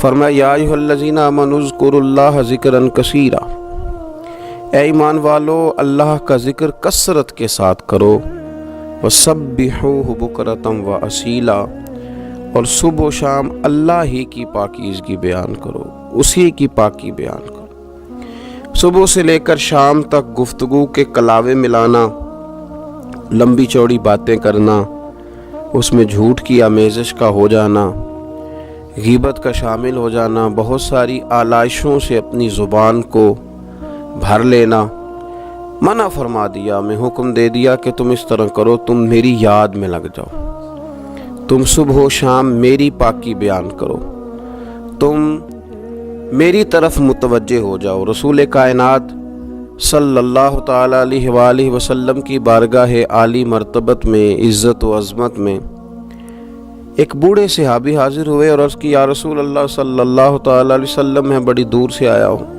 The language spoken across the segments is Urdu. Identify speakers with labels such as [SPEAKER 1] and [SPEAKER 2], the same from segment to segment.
[SPEAKER 1] فرمایا یا ایھا الذین آمنوا اذکروا اللہ ذکرا کثیرا، اے ایمان والو اللہ کا ذکر کثرت کے ساتھ کرو، وسبحوہ بکرۃ واصیلا، اور صبح و شام اللہ ہی کی پاکیزگی بیان کرو، اسی کی پاکی بیان کرو۔ صبح سے لے کر شام تک گفتگو کے کلاوے ملانا، لمبی چوڑی باتیں کرنا، اس میں جھوٹ کی آمیزش کا ہو جانا، غیبت کا شامل ہو جانا، بہت ساری آلائشوں سے اپنی زبان کو بھر لینا، منع فرما دیا، میں حکم دے دیا کہ تم اس طرح کرو، تم میری یاد میں لگ جاؤ، تم صبح و شام میری پاکی بیان کرو، تم میری طرف متوجہ ہو جاؤ۔ رسول کائنات صلی اللہ تعالی علیہ وآلہ وسلم کی بارگاہ عالی مرتبت میں، عزت و عظمت میں، ایک بوڑھے صحابی حاضر ہوئے اور عرض کی یا رسول اللہ صلی اللہ تعالی علیہ وسلم، میں بڑی دور سے آیا ہوں،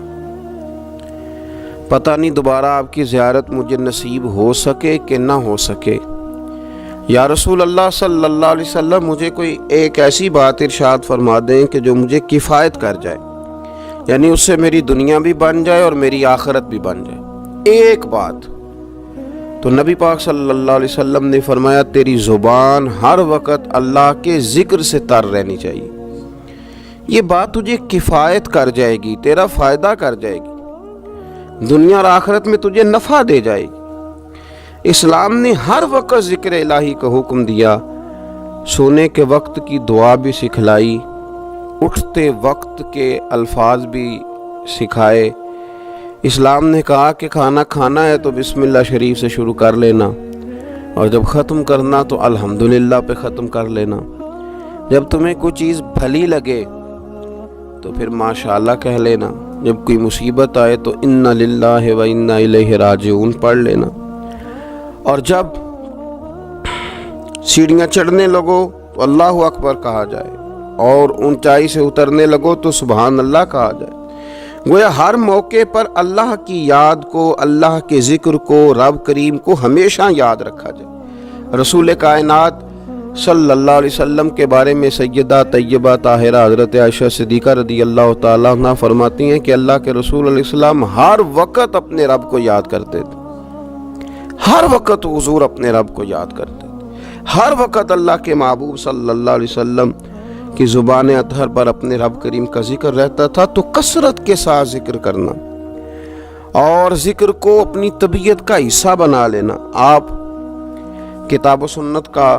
[SPEAKER 1] پتہ نہیں دوبارہ آپ کی زیارت مجھے نصیب ہو سکے کہ نہ ہو سکے۔ یا رسول اللہ صلی اللہ علیہ وسلم، مجھے کوئی ایک ایسی بات ارشاد فرما دیں کہ جو مجھے کفایت کر جائے، یعنی اس سے میری دنیا بھی بن جائے اور میری آخرت بھی بن جائے، ایک بات۔ تو نبی پاک صلی اللہ علیہ وسلم نے فرمایا تیری زبان ہر وقت اللہ کے ذکر سے تر رہنی چاہیے، یہ بات تجھے کفایت کر جائے گی، تیرا فائدہ کر جائے گی، دنیا اور آخرت میں تجھے نفع دے جائے گی۔ اسلام نے ہر وقت ذکر الہی کا حکم دیا، سونے کے وقت کی دعا بھی سکھلائی، اٹھتے وقت کے الفاظ بھی سکھائے۔ اسلام نے کہا کہ کھانا کھانا ہے تو بسم اللہ شریف سے شروع کر لینا، اور جب ختم کرنا تو الحمدللہ پہ ختم کر لینا۔ جب تمہیں کوئی چیز بھلی لگے تو پھر ماشاءاللہ کہہ لینا، جب کوئی مصیبت آئے تو انا للہ و انا الیہ راجعون پڑھ لینا، اور جب سیڑھیاں چڑھنے لگو تو اللہ اکبر کہا جائے، اور اونچائی سے اترنے لگو تو سبحان اللہ کہا جائے۔ گویا ہر موقع پر اللہ کی یاد کو، اللہ کے ذکر کو، رب کریم کو ہمیشہ یاد رکھا جائے۔ رسول کائنات صلی اللہ علیہ وسلم کے بارے میں سیدہ طیبہ طاہرہ حضرت عائشہ صدیقہ رضی اللہ تعالیٰ عنہ فرماتی ہیں کہ اللہ کے رسول علیہ السلام ہر وقت اپنے رب کو یاد کرتے تھے، ہر وقت حضور اپنے رب کو یاد کرتے تھے، ہر وقت اللہ کے محبوب صلی اللہ علیہ وسلم کی زبان اطہر پر اپنے رب کریم کا ذکر رہتا تھا۔ تو کثرت کے ساتھ ذکر کرنا اور ذکر کو اپنی طبیعت کا حصہ بنا لینا۔ آپ کتاب و سنت کا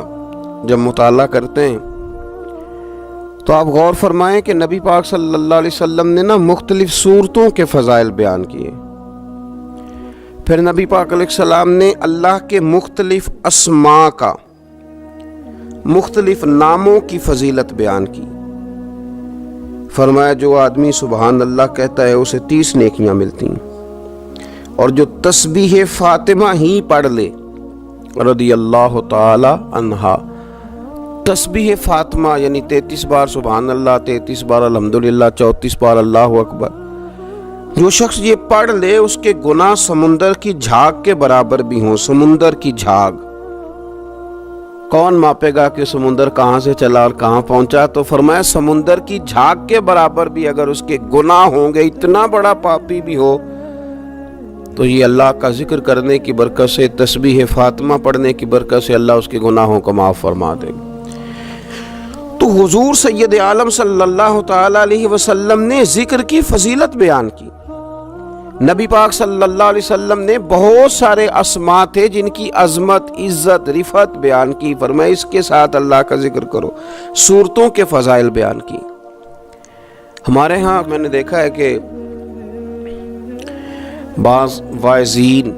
[SPEAKER 1] جب مطالعہ کرتے ہیں تو آپ غور فرمائیں کہ نبی پاک صلی اللہ علیہ وسلم نے مختلف صورتوں کے فضائل بیان کیے، پھر نبی پاک علیہ السلام نے اللہ کے مختلف اسماء کا، مختلف ناموں کی فضیلت بیان کی۔ فرمایا جو آدمی سبحان اللہ کہتا ہے اسے 30 نیکیاں ملتی ہیں، اور جو تسبیح فاطمہ ہی پڑھ لے رضی اللہ تعالی عنہا، تسبیح فاطمہ یعنی 33 بار سبحان اللہ، 33 بار الحمدللہ، 34 بار اللہ اکبر، جو شخص یہ پڑھ لے اس کے گناہ سمندر کی جھاگ کے برابر بھی ہوں۔ سمندر کی جھاگ کون ماپے گا کہ سمندر کہاں سے چلا اور کہاں پہنچا؟ تو فرمایا سمندر کی جھاگ کے برابر بھی اگر اس کے گناہ ہوں گے، اتنا بڑا پاپی بھی ہو، تو یہ اللہ کا ذکر کرنے کی برکت سے، تسبیح فاطمہ پڑھنے کی برکت سے اللہ اس کے گناہوں کو معاف فرما دے گا۔ تو حضور سید عالم صلی اللہ تعالی علیہ وسلم نے ذکر کی فضیلت بیان کی۔ نبی پاک صلی اللہ علیہ وسلم نے بہت سارے اسماء تھے جن کی عظمت، عزت، رفعت بیان کی، فرمایا اس کے ساتھ اللہ کا ذکر کرو۔ صورتوں کے فضائل بیان کی۔ ہمارے ہاں میں نے دیکھا ہے کہ بعض واعظین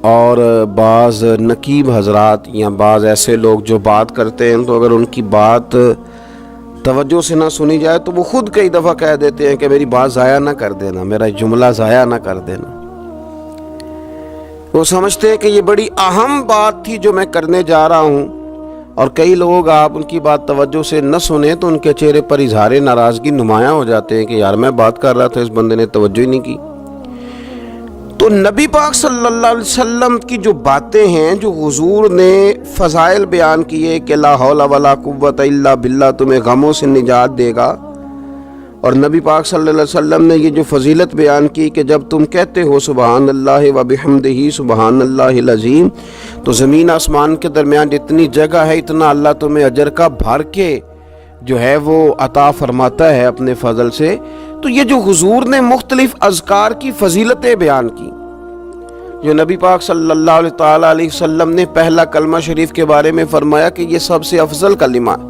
[SPEAKER 1] اور بعض نقیب حضرات یا بعض ایسے لوگ جو بات کرتے ہیں تو اگر ان کی بات توجہ سے نہ سنی جائے تو وہ خود کئی دفعہ کہہ دیتے ہیں کہ میری بات ضائع نہ کر دینا، میرا جملہ ضائع نہ کر دینا۔ وہ سمجھتے ہیں کہ یہ بڑی اہم بات تھی جو میں کرنے جا رہا ہوں، اور کئی لوگ آپ ان کی بات توجہ سے نہ سنیں تو ان کے چہرے پر اظہار ناراضگی نمایاں ہو جاتے ہیں کہ یار میں بات کر رہا تھا، اس بندے نے توجہ ہی نہیں کی۔ تو نبی پاک صلی اللہ علیہ وسلم کی جو باتیں ہیں، جو حضور نے فضائل بیان کیے کہ لا حول ولا قوت الا باللہ تمہیں غموں سے نجات دے گا، اور نبی پاک صلی اللہ علیہ وسلم نے یہ جو فضیلت بیان کی کہ جب تم کہتے ہو سبحان اللہ و بحمدہ سبحان اللہ العظیم، تو زمین آسمان کے درمیان جتنی جگہ ہے اتنا اللہ تمہیں اجر کا بھر کے جو ہے وہ عطا فرماتا ہے اپنے فضل سے۔ تو یہ جو حضور نے مختلف اذکار کی فضیلتیں بیان کی، جو نبی پاک صلی اللہ علیہ وسلم نے پہلا کلمہ شریف کے بارے میں فرمایا کہ یہ سب سے افضل کلمہ ہے،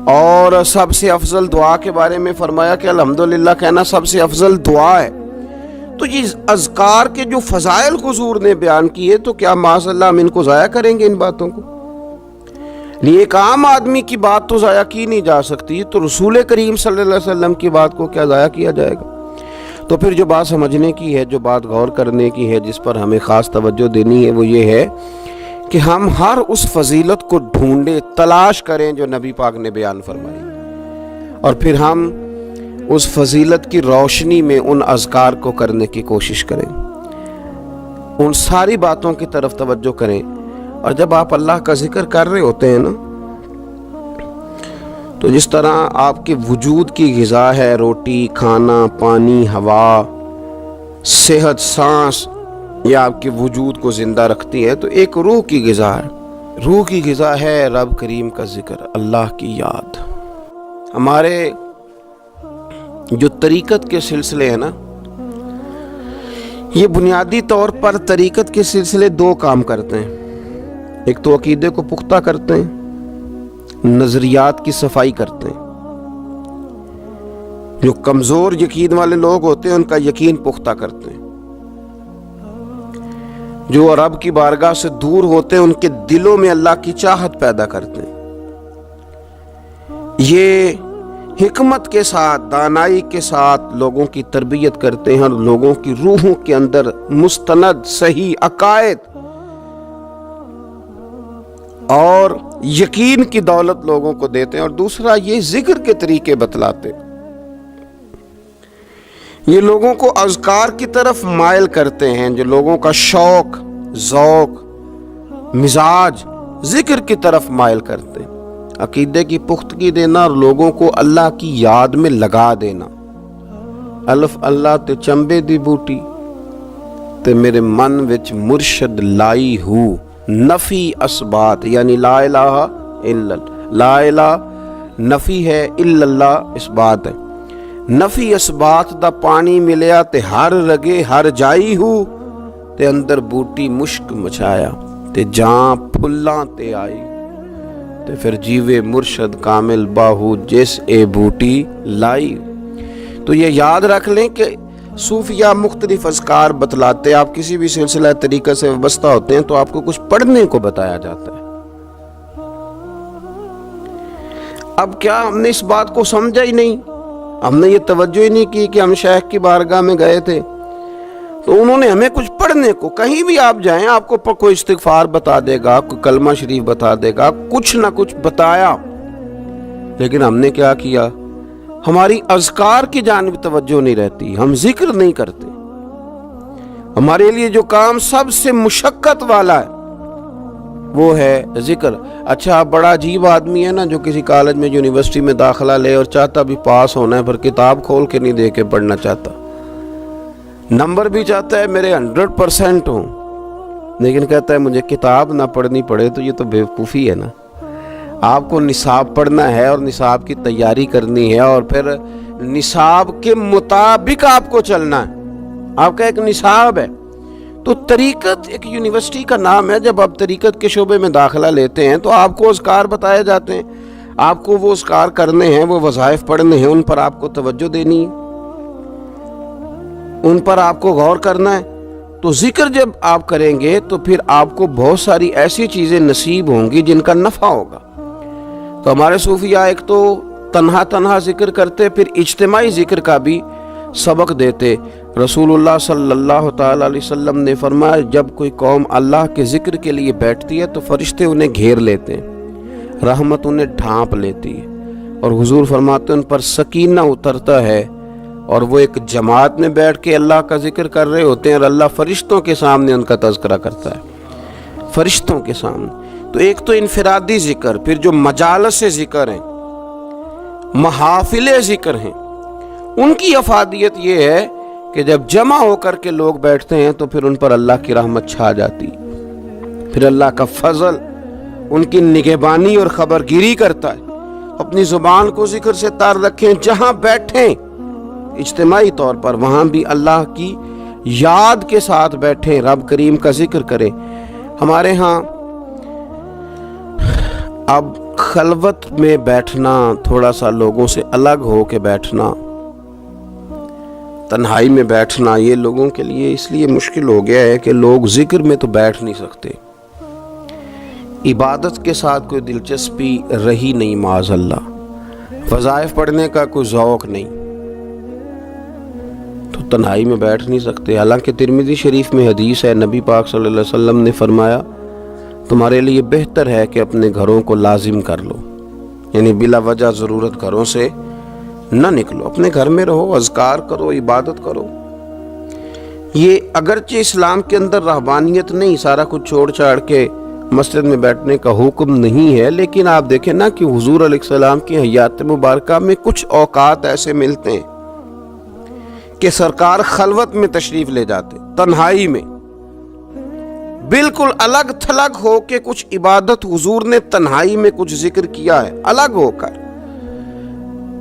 [SPEAKER 1] اور سب سے افضل دعا کے بارے میں فرمایا کہ الحمدللہ کہنا سب سے افضل دعا ہے، تو یہ اذکار کے جو فضائل حضور نے بیان کیے، تو کیا معاذ اللہ ہم ان کو ضائع کریں گے؟ ان باتوں کو لیے ایک عام آدمی کی بات تو ضائع کی نہیں جا سکتی، تو رسول کریم صلی اللہ علیہ وسلم کی بات کو کیا ضائع کیا جائے گا؟ تو پھر جو بات سمجھنے کی ہے، جو بات غور کرنے کی ہے، جس پر ہمیں خاص توجہ دینی ہے، وہ یہ ہے کہ ہم ہر اس فضیلت کو ڈھونڈیں، تلاش کریں جو نبی پاک نے بیان فرمائی، اور پھر ہم اس فضیلت کی روشنی میں ان اذکار کو کرنے کی کوشش کریں، ان ساری باتوں کی طرف توجہ کریں۔ اور جب آپ اللہ کا ذکر کر رہے ہوتے ہیں نا، تو جس طرح آپ کے وجود کی غذا ہے، روٹی، کھانا، پانی، ہوا، صحت، سانس، یہ آپ کے وجود کو زندہ رکھتی ہے، تو ایک روح کی غذا ہے، روح کی غذا ہے رب کریم کا ذکر، اللہ کی یاد۔ ہمارے جو طریقت کے سلسلے ہیں نا، یہ بنیادی طور پر طریقت کے سلسلے دو کام کرتے ہیں، ایک تو عقیدے کو پختہ کرتے ہیں، نظریات کی صفائی کرتے ہیں۔ جو کمزور یقین والے لوگ ہوتے ہیں ان کا یقین پختہ کرتے ہیں، جو رب کی بارگاہ سے دور ہوتے ہیں ان کے دلوں میں اللہ کی چاہت پیدا کرتے ہیں۔ یہ حکمت کے ساتھ، دانائی کے ساتھ لوگوں کی تربیت کرتے ہیں، اور لوگوں کی روحوں کے اندر مستند صحیح عقائد اور یقین کی دولت لوگوں کو دیتے ہیں۔ اور دوسرا یہ ذکر کے طریقے بتلاتے ہیں، یہ لوگوں کو اذکار کی طرف مائل کرتے ہیں، جو لوگوں کا شوق، ذوق، مزاج ذکر کی طرف مائل کرتے ہیں۔ عقیدے کی پختگی دینا اور لوگوں کو اللہ کی یاد میں لگا دینا۔ الف اللہ تے چمبے دی بوٹی تے میرے من وچ مرشد لائی ہو، نفی اسبات، یعنی لا الہ الا اللہ، لا الہ نفی ہے، الا اللہ اس بات ہے۔ نفی اسبات دا پانی ملیا تے ہر رگے ہر جائی ہو، تے اندر بوٹی مشک مچایا تے جاں پھلاں تے آئی، تے پھر جیوے مرشد کامل باہو جس اے بوٹی لائی۔ تو یہ یاد رکھ لیں کہ صوفیہ مختلف اذکار بتلاتے، آپ کسی بھی سلسلہ طریقہ سے وابستہ ہوتے ہیں تو آپ کو کچھ پڑھنے کو بتایا جاتا ہے۔ اب کیا ہم نے اس بات کو سمجھا ہی نہیں، ہم نے یہ توجہ ہی نہیں کی کہ ہم شیخ کی بارگاہ میں گئے تھے تو انہوں نے ہمیں کچھ پڑھنے کو، کہیں بھی آپ جائیں آپ کو کوئی استغفار بتا دے گا، کوئی کلمہ شریف بتا دے گا، کچھ نہ کچھ بتایا، لیکن ہم نے کیا کیا؟ ہماری اذکار کی جانب توجہ نہیں رہتی، ہم ذکر نہیں کرتے۔ ہمارے لیے جو کام سب سے مشقت والا ہے وہ ہے ذکر۔ اچھا، بڑا عجیب آدمی ہے نا جو کسی کالج میں یونیورسٹی میں داخلہ لے اور چاہتا بھی پاس ہونا ہے، پر کتاب کھول کے نہیں دے کے پڑھنا چاہتا، نمبر بھی چاہتا ہے میرے 100% ہوں، لیکن کہتا ہے مجھے کتاب نہ پڑھنی پڑے، تو یہ تو بیوقوفی ہے نا۔ آپ کو نصاب پڑھنا ہے اور نصاب کی تیاری کرنی ہے، اور پھر نصاب کے مطابق آپ کو چلنا ہے، آپ کا ایک نصاب ہے۔ تو طریقت ایک یونیورسٹی کا نام ہے، جب آپ طریقت کے شعبے میں داخلہ لیتے ہیں تو آپ کو اذکار بتائے جاتے ہیں، آپ کو وہ اذکار کرنے ہیں، وہ وظائف پڑھنے ہیں، ان پر آپ کو توجہ دینی ہے، ان پر آپ کو غور کرنا ہے۔ تو ذکر جب آپ کریں گے تو پھر آپ کو بہت ساری ایسی چیزیں نصیب ہوں گی جن کا نفع ہوگا۔ تو ہمارے صوفیہ ایک تو تنہا ذکر کرتے، پھر اجتماعی ذکر کا بھی سبق دیتے۔ رسول اللہ صلی اللہ تعالی علیہ وسلم نے فرمایا جب کوئی قوم اللہ کے ذکر کے لیے بیٹھتی ہے تو فرشتے انہیں گھیر لیتے ہیں، رحمت انہیں ڈھانپ لیتی ہے، اور حضور فرماتے ہیں ان پر سکینہ اترتا ہے، اور وہ ایک جماعت میں بیٹھ کے اللہ کا ذکر کر رہے ہوتے ہیں، اور اللہ فرشتوں کے سامنے ان کا تذکرہ کرتا ہے، فرشتوں کے سامنے۔ تو ایک تو انفرادی ذکر، پھر جو مجالس ذکر ہیں، محافل ذکر ہیں، ان کی افادیت یہ ہے کہ جب جمع ہو کر کے لوگ بیٹھتے ہیں تو پھر ان پر اللہ کی رحمت چھا جاتی، پھر اللہ کا فضل ان کی نگہبانی اور خبرگیری کرتا ہے۔ اپنی زبان کو ذکر سے تار رکھیں، جہاں بیٹھیں اجتماعی طور پر وہاں بھی اللہ کی یاد کے ساتھ بیٹھیں، رب کریم کا ذکر کریں۔ ہمارے ہاں اب خلوت میں بیٹھنا، تھوڑا سا لوگوں سے الگ ہو کے بیٹھنا، تنہائی میں بیٹھنا، یہ لوگوں کے لیے اس لیے مشکل ہو گیا ہے کہ لوگ ذکر میں تو بیٹھ نہیں سکتے، عبادت کے ساتھ کوئی دلچسپی رہی نہیں، معاذ اللہ، وظائف پڑھنے کا کوئی ذوق نہیں، تو تنہائی میں بیٹھ نہیں سکتے۔ حالانکہ ترمذی شریف میں حدیث ہے، نبی پاک صلی اللہ علیہ وسلم نے فرمایا تمہارے لیے بہتر ہے کہ اپنے گھروں کو لازم کر لو، یعنی بلا وجہ ضرورت گھروں سے نہ نکلو، اپنے گھر میں رہو، اذکار کرو، عبادت کرو۔ یہ اگرچہ اسلام کے اندر رہبانیت نہیں، سارا کچھ چھوڑ چھاڑ کے مسجد میں بیٹھنے کا حکم نہیں ہے، لیکن آپ دیکھیں نا کہ حضور علیہ السلام کی حیات مبارکہ میں کچھ اوقات ایسے ملتے ہیں کہ سرکار خلوت میں تشریف لے جاتے، تنہائی میں بالکل الگ تھلگ ہو کے کچھ عبادت حضور نے تنہائی میں کچھ ذکر کیا ہے، الگ ہو کر۔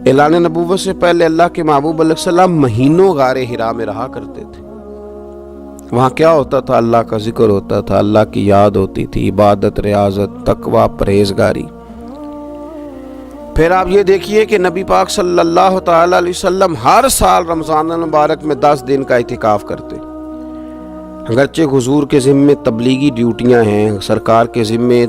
[SPEAKER 1] اعلان نبوت سے پہلے اللہ کے محبوب علیہ السلام مہینوں غار حرا میں رہا کرتے تھے۔ وہاں کیا ہوتا تھا؟ اللہ کا ذکر ہوتا تھا، اللہ کی یاد ہوتی تھی، عبادت، ریاضت، تقوی، پرہیزگاری۔ پھر آپ یہ دیکھیے کہ نبی پاک صلی اللہ تعالی علیہ وسلم ہر سال رمضان المبارک میں 10 دن کا اعتکاف کرتے۔ اگرچہ حضور کے ذمے تبلیغی ڈیوٹیاں ہیں، سرکار کے ذمے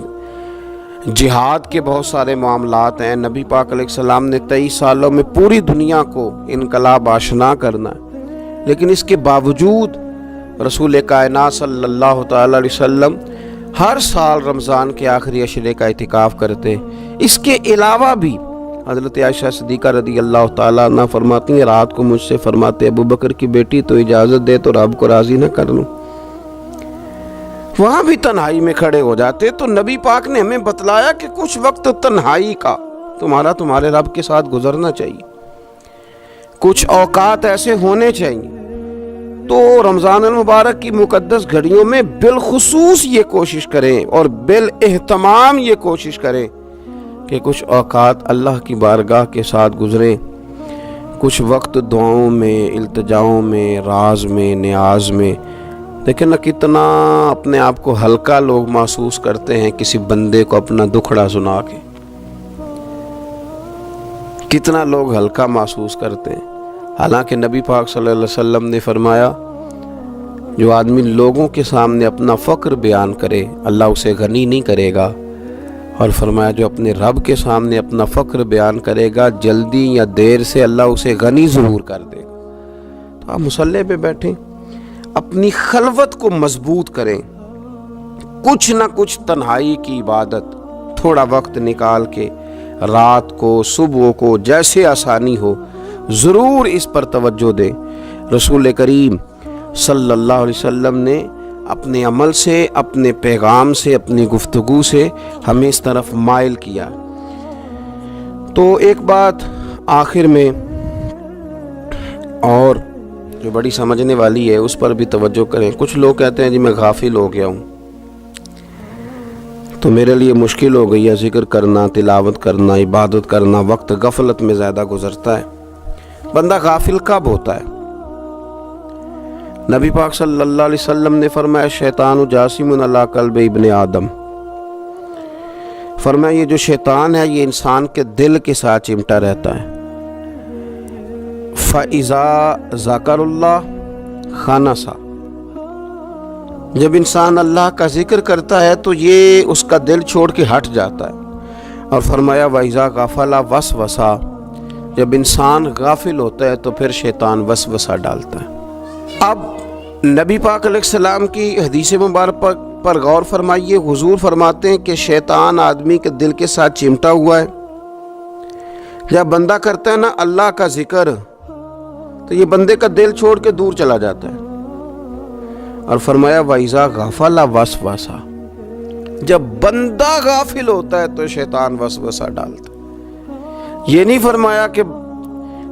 [SPEAKER 1] جہاد کے بہت سارے معاملات ہیں، نبی پاک علیہ السلام نے 23 سالوں میں پوری دنیا کو انقلاب آشنا کرنا ہے، لیکن اس کے باوجود رسول کائنات صلی اللہ تعالی علیہ وسلم ہر سال رمضان کے آخری عشرے کا اعتکاف کرتے۔ اس کے علاوہ بھی حضرت عائشہ صدیقہ رضی اللہ تعالیٰ عنہ فرماتی ہیں، رات کو مجھ سے فرماتے ابو بکر کی بیٹی تو اجازت دے تو رب کو راضی نہ کر لوں۔ وہاں بھی تنہائی میں کھڑے ہو جاتے۔ تو نبی پاک نے ہمیں بتلایا کہ کچھ وقت تنہائی کا تمہارے رب کے ساتھ گزرنا چاہیے، کچھ اوقات ایسے ہونے چاہیے۔ تو رمضان المبارک کی مقدس گھڑیوں میں بالخصوص یہ کوشش کریں اور بالاہتمام یہ کوشش کریں کہ کچھ اوقات اللہ کی بارگاہ کے ساتھ گزریں، کچھ وقت دعاؤں میں، التجاؤں میں، راز میں، نیاز میں۔ دیکھیں نا کتنا اپنے آپ کو ہلکا لوگ محسوس کرتے ہیں کسی بندے کو اپنا دکھڑا سنا کے، کتنا لوگ ہلکا محسوس کرتے ہیں۔ حالانکہ نبی پاک صلی اللہ علیہ وسلم نے فرمایا جو آدمی لوگوں کے سامنے اپنا فقر بیان کرے اللہ اسے غنی نہیں کرے گا، اور فرمایا جو اپنے رب کے سامنے اپنا فقر بیان کرے گا جلدی یا دیر سے اللہ اسے غنی ضرور کر دے گا۔ تو آپ مصلی پہ بیٹھیں، اپنی خلوت کو مضبوط کریں، کچھ نہ کچھ تنہائی کی عبادت تھوڑا وقت نکال کے، رات کو، صبح کو، جیسے آسانی ہو ضرور اس پر توجہ دیں۔ رسول کریم صلی اللہ علیہ وسلم نے اپنے عمل سے، اپنے پیغام سے، اپنی گفتگو سے ہمیں اس طرف مائل کیا۔ تو ایک بات آخر میں اور جو بڑی سمجھنے والی ہے اس پر بھی توجہ کریں۔ کچھ لوگ کہتے ہیں جی میں غافل ہو گیا ہوں، تو میرے لیے مشکل ہو گئی ہے ذکر کرنا، تلاوت کرنا، عبادت کرنا، وقت غفلت میں زیادہ گزرتا ہے۔ بندہ غافل کب ہوتا ہے؟ نبی پاک صلی اللہ علیہ وسلم نے فرمایا شیطان جاسم علی قلب ابن آدم، فرمایا یہ جو شیطان ہے یہ انسان کے دل کے ساتھ چمٹا رہتا ہے۔ فَإِذَا ذَكَرَ اللَّهَ خَنَسَ، جب انسان اللہ کا ذکر کرتا ہے تو یہ اس کا دل چھوڑ کے ہٹ جاتا ہے۔ اور فرمایا وَإِذَا غَفَلَ وَسْوَسَ، جب انسان غافل ہوتا ہے تو پھر شیطان وسوسہ ڈالتا ہے۔ اب نبی پاک علیہ السلام کی حدیث مبارک پر غور فرمائیے، حضور فرماتے ہیں کہ شیطان آدمی کے دل کے ساتھ چمٹا ہوا ہے۔ جب بندہ کرتا ہے نا اللہ کا ذکر تو یہ بندے کا دل چھوڑ کے دور چلا جاتا ہے۔ اور فرمایا وَإِذَا غَفَلَ وَسْوَسَ، جب بندہ غافل ہوتا ہے تو شیطان وسوسہ ڈالتا ہے۔ یہ نہیں فرمایا کہ